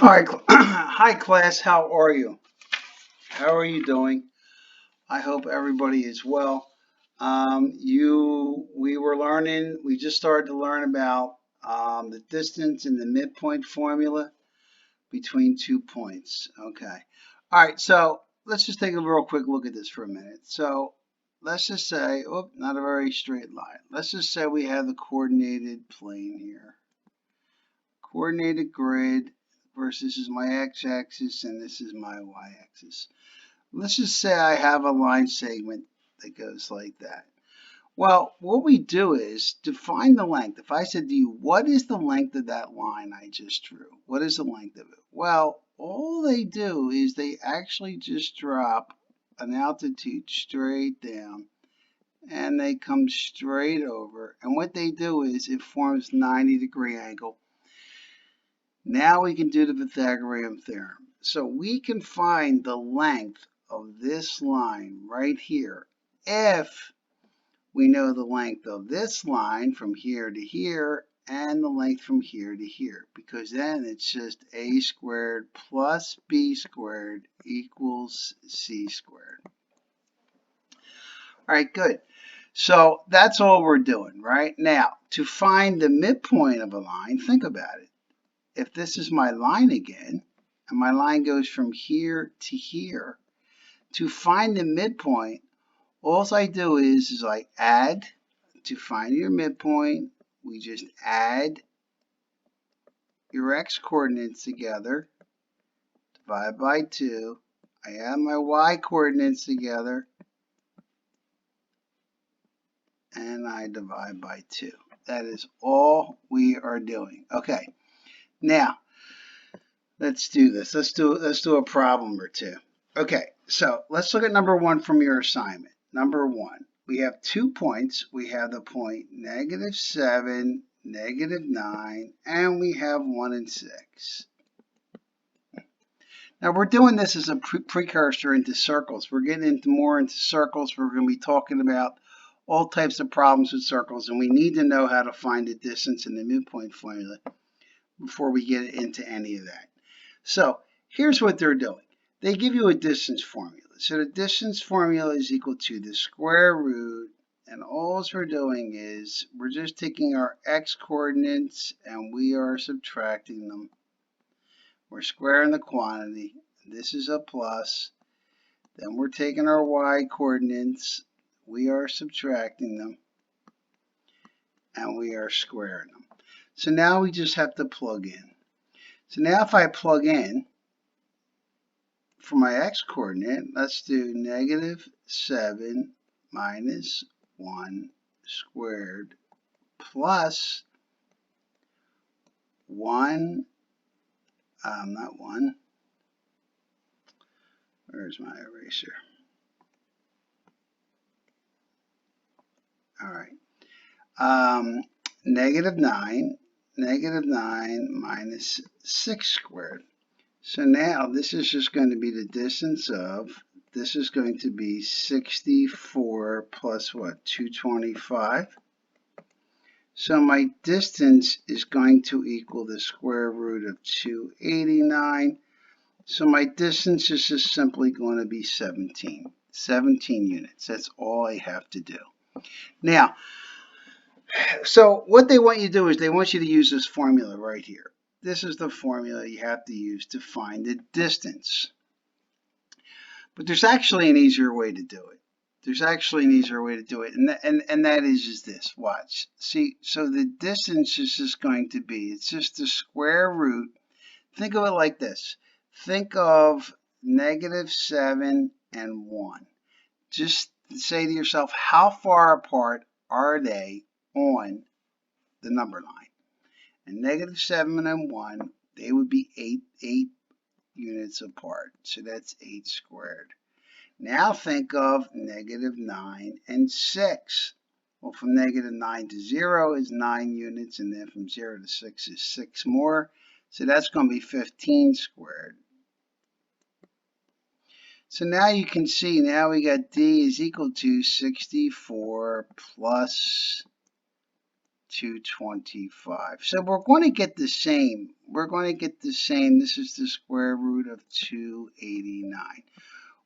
All right. Hi, class. How are you? How are you doing? I hope everybody is well. We just started to learn about the distance and the midpoint formula between 2 points. Okay. All right. So let's just take a real quick look at this for a minute. So let's just say, oh, not a very straight line. Let's just say we have the coordinated plane here. Coordinated grid versus this is my x-axis and this is my y-axis. Let's just say I have a line segment that goes like that. Well, what we do is define the length. If I said to you, what is the length of that line I just drew? What is the length of it? Well, all they do is they actually just drop an altitude straight down and they come straight over. And what they do is it forms 90-degree angle. Now we can do the Pythagorean theorem. So we can find the length of this line right here if we know the length of this line from here to here and the length from here to here, because then it's just a squared plus b squared equals c squared. All right, good. So that's all we're doing right now. To find the midpoint of a line, think about it. If this is my line again, and my line goes from here to here, to find the midpoint, all I do is I add, to find your midpoint, we just add your x coordinates together, divide by 2, I add my y coordinates together, and I divide by 2. That is all we are doing. Okay, now, let's do this. Let's do a problem or two. Okay, so let's look at number 1 from your assignment. Number 1, we have 2 points. We have the point -7, -9, and we have 1 and 6. Now we're doing this as a precursor into circles. We're getting more into circles. We're going to be talking about all types of problems with circles, and we need to know how to find the distance in the midpoint formula before we get into any of that. So here's what they're doing. They give you a distance formula. So the distance formula is equal to the square root, and all we're doing is we're just taking our x coordinates and we are subtracting them. We're squaring the quantity. This is a plus. Then we're taking our y coordinates. We are subtracting them. And we are squaring them. So now we just have to plug in. So now if I plug in for my x coordinate, let's do -7 minus 1 squared plus 1, not 1, where's my eraser? All right, -9 minus 6 squared. So now this is just going to be the distance of, this is going to be 64 plus what, 225. So my distance is going to equal the square root of 289. So my distance is just simply going to be 17 units. That's all I have to do. Now, so what they want you to do is they want you to use this formula right here. This is the formula you have to use to find the distance. But there's actually an easier way to do it. There's actually an easier way to do it, and that is this. Watch. See, so the distance is just going to be, it's just the square root. Think of it like this. Think of -7 and 1. Just say to yourself, how far apart are they on the number line? And -7 and 1, they would be 8 units apart. So that's 8 squared. Now think of -9 and 6. Well, from -9 to 0 is 9 units, and then from 0 to 6 is 6 more. So that's going to be 15 squared. So now you can see, now we got D is equal to 64 plus 225. So we're going to get the same. We're going to get the same. This is the square root of 289.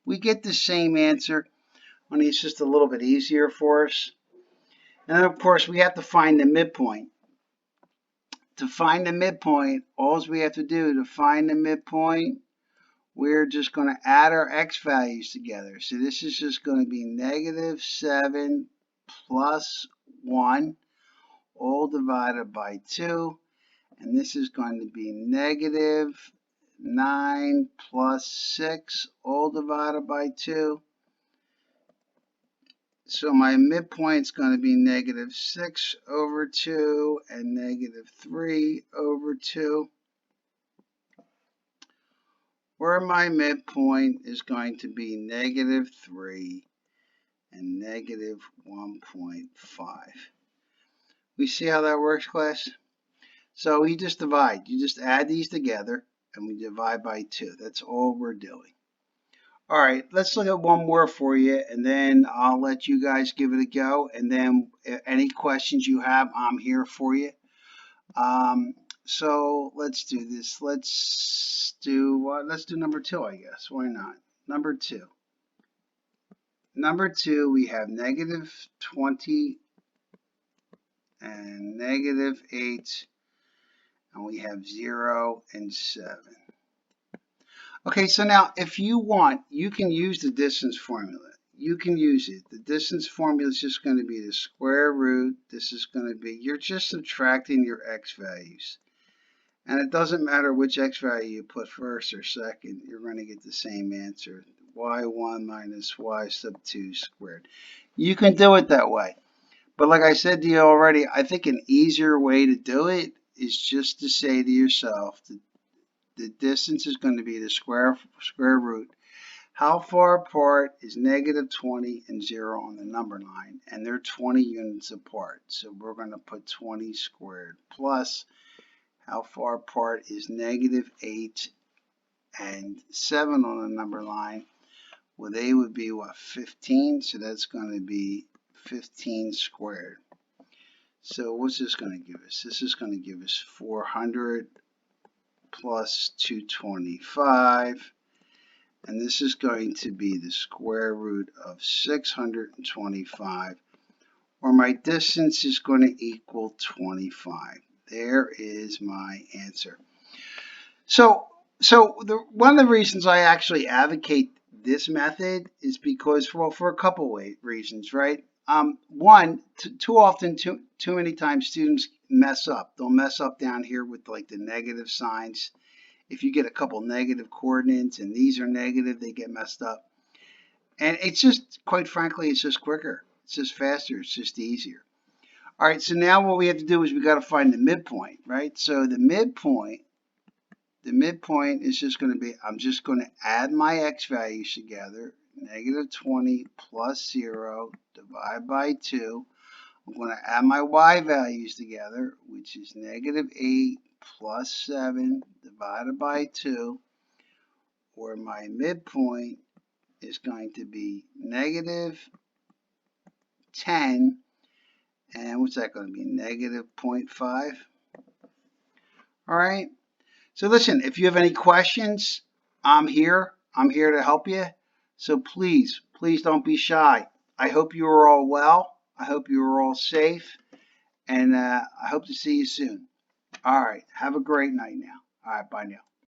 We get the same answer, only it's just a little bit easier for us. And of course, we have to find the midpoint. To find the midpoint, all we have to do to find the midpoint, we're just going to add our x values together. So this is just going to be negative 7 plus 1, all divided by 2. And this is going to be negative 9 plus 6, all divided by 2. So my midpoint is going to be negative 6 over 2 and negative 3 over 2. Where my midpoint is going to be negative 3 and negative 1.5. We see how that works, class? So you just divide. You just add these together and we divide by 2. That's all we're doing. All right, let's look at one more for you, and then I'll let you guys give it a go. And then any questions you have, I'm here for you. So let's do this. Let's do number 2, I guess. Why not? Number 2. Number 2, we have negative 20 and negative 8, and we have 0 and 7. Okay, so now if you want, you can use the distance formula. You can use it. The distance formula is just going to be the square root. This is going to be, you're just subtracting your x values. And it doesn't matter which x value you put first or second, you're going to get the same answer. y1 minus y sub 2 squared. You can do it that way. But like I said to you already, I think an easier way to do it is just to say to yourself, the distance is going to be the square root. How far apart is negative 20 and 0 on the number line? And they're 20 units apart. So we're going to put 20 squared plus how far apart is negative 8 and 7 on the number line? Well, they would be what, 15? So that's going to be 15 squared. So what's this going to give us? This is going to give us 400 plus 225, and this is going to be the square root of 625, or my distance is going to equal 25. There is my answer. So one of the reasons I actually advocate this method is because, well, for a couple of reasons, right? One, too often, too many times students mess up. They'll mess up down here with like the negative signs. If you get a couple negative coordinates and these are negative, they get messed up. And it's just, quite frankly, it's just quicker. It's just faster. It's just easier. All right, so now what we have to do is we got to find the midpoint, right? So the midpoint is just going to be, I'm just going to add my x values together. Negative 20 plus 0 divided by 2. I'm going to add my y values together, which is negative 8 plus 7 divided by 2, where my midpoint is going to be negative 10, and what's that going to be? Negative 0.5. All right. So listen, if you have any questions, I'm here. I'm here to help you. So please don't be shy. I hope you are all well. I hope you are all safe. And I hope to see you soon. All right. Have a great night now. All right. Bye now.